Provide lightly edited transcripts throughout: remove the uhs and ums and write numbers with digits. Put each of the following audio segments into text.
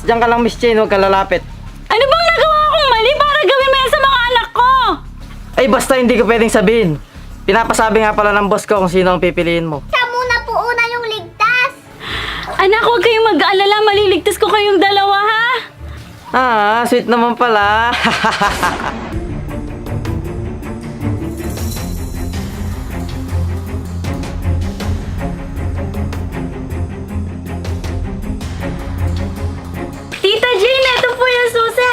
Diyan ka lang, Miss Jane, huwag ka lalapit. Ano bang nagawa akong mali para gawin mo yan sa mga anak ko? Ay, basta hindi ko pwedeng sabihin. Pinapasabi nga pala ng boss ko kung sino ang pipiliin mo. Siya muna po una yung ligtas. Anak, huwag kayong mag-aalala. Maliligtas ko kayong dalawa, ha? Ah, sweet naman pala. Tita Jane, ito po yung susi.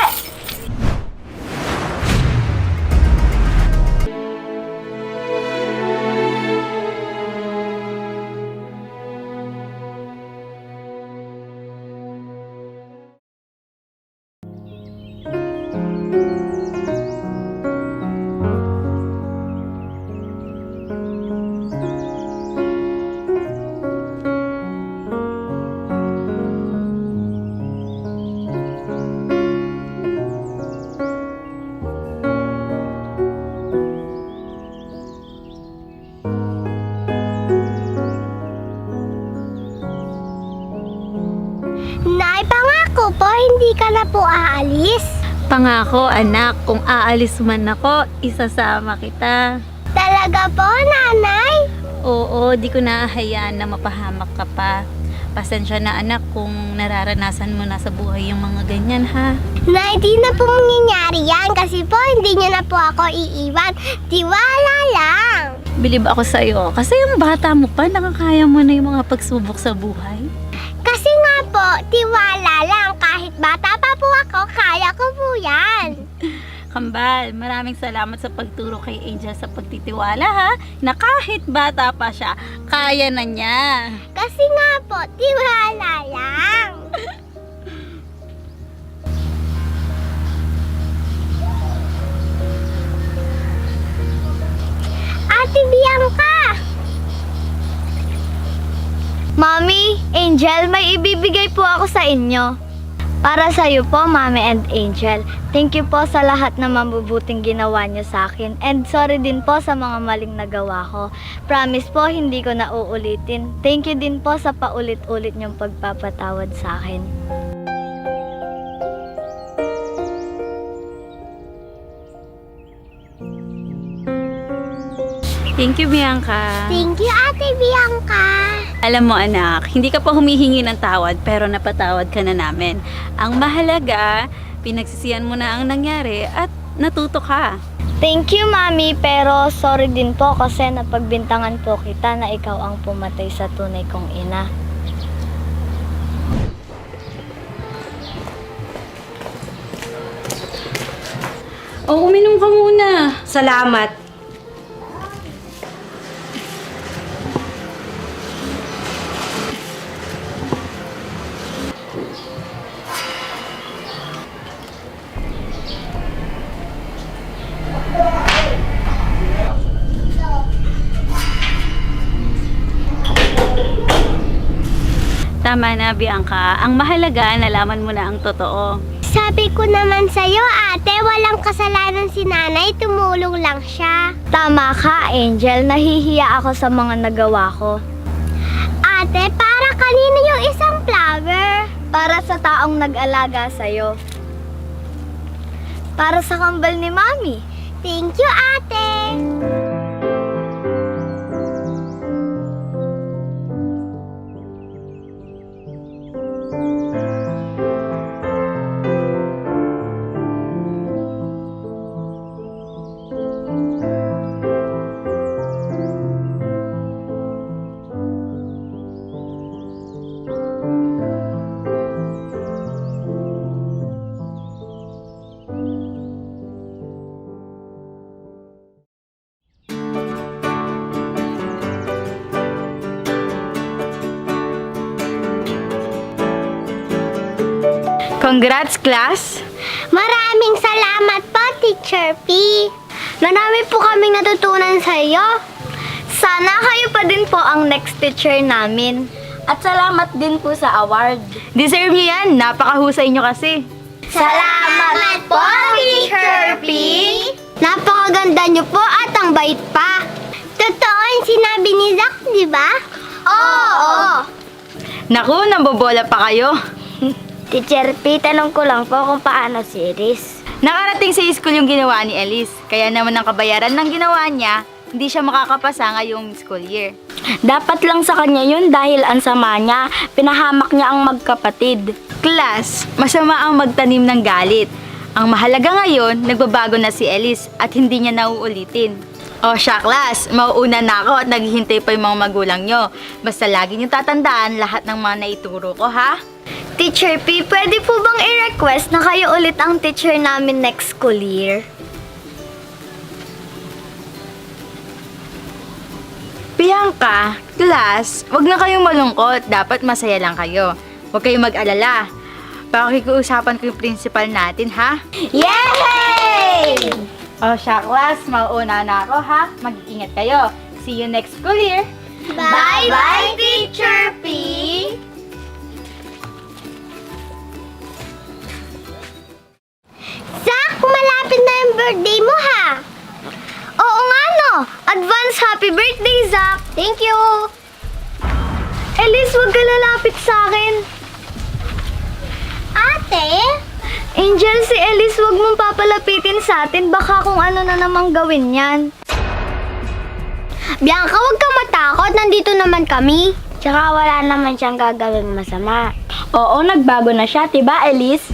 Nay, pangako po, hindi ka na po aalis. Pangako, anak, kung aalis man ako, isasama kita. Talaga po, nanay? Oo, di ko naahayaan na mapahamak ka pa. Pasensya na anak kung nararanasan mo na sa buhay yung mga ganyan, ha? Nay, di na po mangyayari yan kasi po hindi niyo na po ako iiwan. Tiwala lang. Bilib ako sa'yo. Kasi yung bata mo pa, nakakaya mo na yung mga pagsubok sa buhay. Kasi nga po, tiwala lang. Kahit bata pa po ako, kaya ko po yan. Kambal, maraming salamat sa pagturo kay Angel sa pagtitiwala, ha? Na kahit bata pa siya, kaya na niya. Kasi nga po, tiwala lang. Ate Bianca! Mommy, Angel, may ibibigay po ako sa inyo. Para sa iyo po, Mommy and Angel. Thank you po sa lahat na mabubuting ginawa niyo sa akin. And sorry din po sa mga maling nagawa ko. Promise po, hindi ko na uulitin. Thank you din po sa paulit-ulit niyong pagpapatawad sa akin. Thank you, Bianca. Thank you, Ate Bianca. Alam mo anak, hindi ka pa humihingi ng tawad pero napatawad ka na namin. Ang mahalaga, pinagsisihan mo na ang nangyari at natuto ka. Thank you, Mami, pero sorry din po kasi napagbintangan po kita na ikaw ang pumatay sa tunay kong ina. O, uminom ka muna. Salamat. Tama na, Bianca. Ang mahalaga, nalaman mo na ang totoo. Sabi ko naman sa'yo, ate, walang kasalanan si nanay, tumulong lang siya. Tama ka, Angel. Nahihiya ako sa mga nagawa ko. Ate, para kanino yung isang flower? Para sa taong nag-alaga sa'yo. Para sa kambal ni Mami. Thank you, ate. Congrats, class! Maraming salamat po, Teacher P. Marami po kaming natutunan sa iyo. Sana kayo pa din po ang next teacher namin. At salamat din po sa award. Deserve niyo yan. Napakahusay niyo kasi. Salamat po, Teacher P. Napakaganda niyo po at ang bait pa. Totoo yung sinabi ni Zach, di ba? Oo. Naku, nambobola pa kayo. Teacher P, tanong ko lang po kung paano si Iris. Nakarating sa school yung ginawa ni Elise. Kaya naman ang kabayaran ng ginawa niya, hindi siya makakapasa ngayong school year. Dapat lang sa kanya yun dahil ang sama niya, pinahamak niya ang magkapatid. Class, masama ang magtanim ng galit. Ang mahalaga ngayon, nagbabago na si Elise at hindi niya nauulitin. O siya, class, mauuna na ako at naghihintay pa yung mga magulang nyo. Basta lagi nyo tatandaan lahat ng mga naituro ko, ha? Teacher P, pwede po bang i-request na kayo ulit ang teacher namin next school year? Bianca, class, wag na kayong malungkot. Dapat masaya lang kayo. Huwag kayong mag-alala. Pakikiusapan ko yung principal natin, ha? Yay! O siya, class, mauuna na ako, ha? Mag-iingat kayo. See you next school year. Bye-bye, Teacher P! Zach, malapit na yung birthday mo, ha? Oo nga, no? Advance happy birthday, Zach! Thank you! Elise, huwag ka lalapit sa akin. Ate? Angel, si Elise, huwag mong papalapitin sa atin. Baka kung ano na namang gawin yan. Bianca, huwag kang matakot. Nandito naman kami. Tsaka wala naman siyang gagawing masama. Oo, nagbago na siya, diba Elise?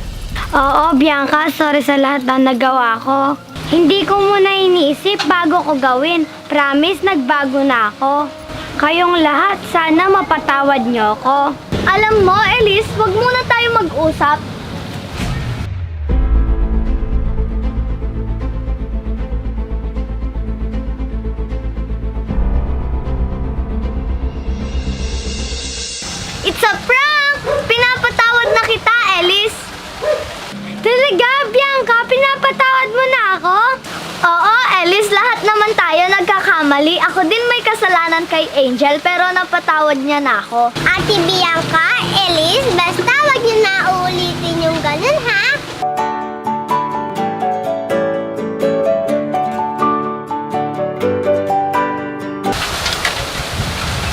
Oo, Bianca, sorry sa lahat na nagawa ko. Hindi ko muna iniisip bago ko gawin. Promise, nagbago na ako. Kayong lahat, sana mapatawad niyo ako. Alam mo, Elise, wag muna tayo mag-usap. It's a prank! Pinapatawad na kita, Elise. Talaga, Bianca? Pinapatawad mo na ako? Oo, Elise, lahat naman tayo nagkakamali. Ako din may kasalanan kay Angel, pero napatawad niya na ako. Ate Bianca, Elise, basta wag niyo na uulitin yung ganun, ha?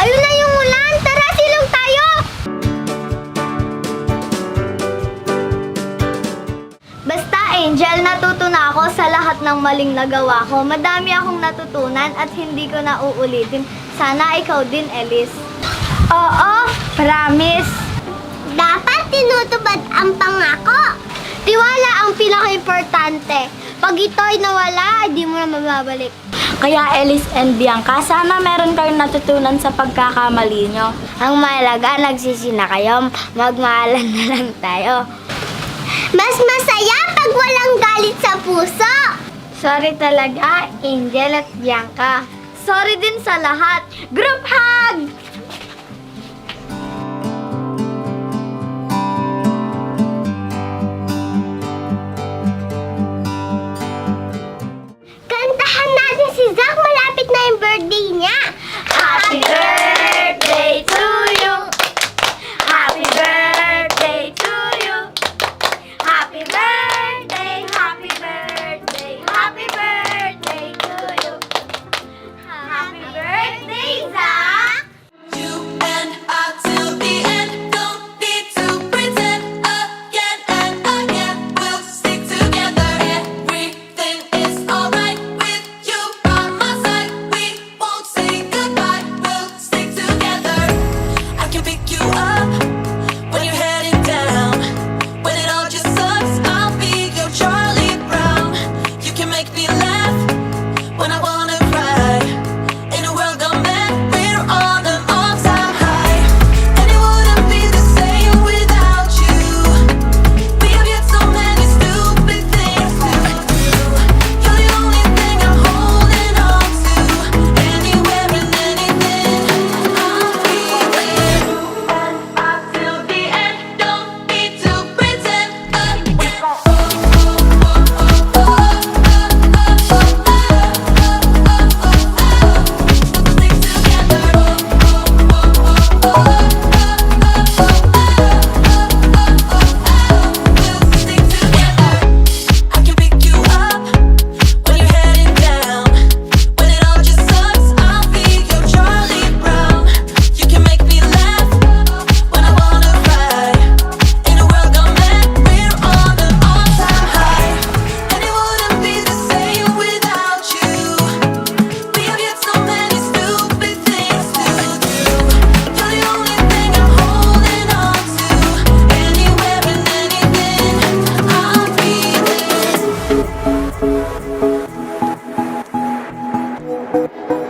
Ayun na yung ulan! Tara, silong tayo! Basta, Angel, natuto na ako sa lahat ng maling nagawa ko. Madami akong natutunan at hindi ko na uulitin. Sana ikaw din, Elise. Oo, promise. Dapat tinutupad ang pangako. Tiwala ang pinaka-importante. Pag ito'y nawala, di mo na mababalik. Kaya Elise and Bianca, sana meron kayong natutunan sa pagkakamali nyo. Ang mahalaga, nagsisi na kayo, magmahalan na lang tayo. Mas masaya pag walang galit sa puso. Sorry talaga, Angel at Bianca. Sorry din sa lahat. Group hug! Kantahan natin si Zach, malapit na yung birthday niya. Happy birthday to you. Happy birthday to you. Happy birthday, happy birthday, happy birthday to you. Happy birthday, Zach. You and I till the end. Don't need to pretend again and again. We'll stick together. Everything is alright with you by my side. We won't say goodbye. We'll stick together. I can pick you up when you're heading down. When it all just sucks, I'll be your Charlie Brown. You can make me laugh when I wanna cry. In a world gone mad, we're on an all-time high. And it wouldn't be the same without you. We have yet so many stupid things to do. You're the only thing I'm holding on to. Anywhere and anything, I'll be there. And I till the end, don't need to pretend again. Thank